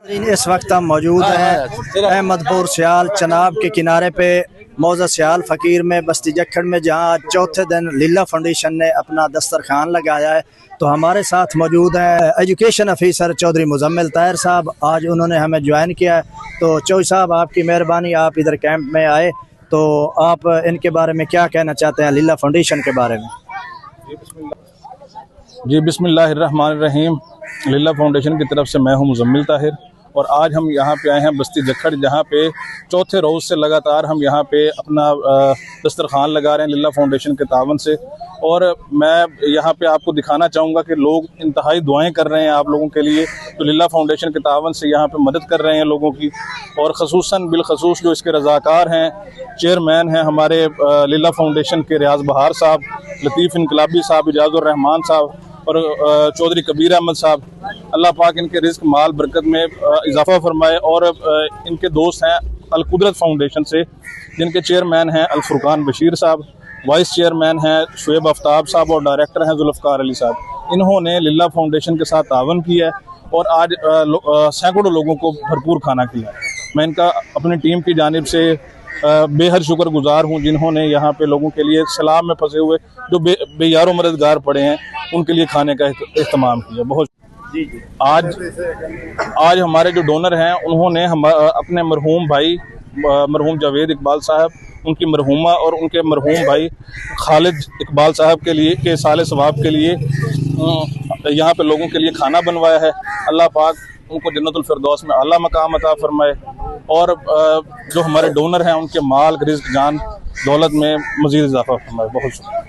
इस वक्त हम मौजूद हैं अहमदपुर सियाल चनाब के किनारे पे मौजा सियाल फ़कीर में बस्ती जखड़ में, जहाँ चौथे दिन लीला फाउंडेशन ने अपना दस्तरखान लगाया है। तो हमारे साथ मौजूद हैं एजुकेशन ऑफिसर चौधरी मुजम्मिल ताहिर साहब। आज उन्होंने हमें ज्वाइन किया है। तो चौधरी साहब, आपकी मेहरबानी, आप इधर कैंप में आए, तो आप इनके बारे में क्या कहना चाहते हैं, लीला फाउंडेशन के बारे में? जी बिस्मिल्लाहिर्रहमानिर्रहीम। लीला फाउंडेशन की तरफ से मैं हूं मुजम्मिल ताहिर, और आज हम यहाँ पे आए हैं बस्ती जखड़, जहाँ पे चौथे रोज़ से लगातार हम यहाँ पे अपना दस्तरखान लगा रहे हैं लीला फाउंडेशन के तावन से। और मैं यहाँ पे आपको दिखाना चाहूँगा कि लोग इंतहाई दुआएं कर रहे हैं आप लोगों के लिए, तो लीला फाउंडेशन के तावन से यहाँ पे मदद कर रहे हैं लोगों की। और ख़ुसूसन बिलखसूस जो इसके रज़ाकार हैं, चेयरमैन हैं हमारे लीला फाउंडेशन के रियाज बहार साहब, लतीफ़ इनकलाबी साहब, इजाज़ुर रहमान साहब और चौधरी कबीर अहमद साहब। अल्लाह पाक इनके रिज़्क़ माल बरकत में इजाफ़ा फरमाए। और इनके दोस्त हैं अल कुदरत फाउंडेशन से, जिनके चेयरमैन हैं अल फुरकान बशीर साहब, वाइस चेयरमैन हैं शुएब आफ्ताब साहब और डायरेक्टर हैं जुल्फ़कार अली साहब। इन्होंने लीला फाउंडेशन के साथ तावन किया है और आज सैकड़ों लोगों को भरपूर खाना खिलाया। मैं इनका अपनी टीम की जानिब से बेहद शुक्रगुजार हूँ, जिन्होंने यहाँ पे लोगों के लिए सैलाब में फंसे हुए जो बेयारो मददगार पड़े हैं, उनके लिए खाने का एहतमाम किया। बहुत आज हमारे जो डोनर हैं, उन्होंने अपने मरहूम भाई मरहूम जावेद इकबाल साहब, उनकी मरहूमा और उनके मरहूम भाई खालिद इकबाल साहब के लिए के साले सवाब के लिए यहाँ पे लोगों के लिए खाना बनवाया है। अल्लाह पाक उनको जन्नतुल फिरदौस में आला मकाम अता फरमाए। और जो हमारे डोनर हैं, उनके माल, रिज़्क़, जान, दौलत में मज़ीद इजाफ़ा फरमाए। बहुत शुक्रिया।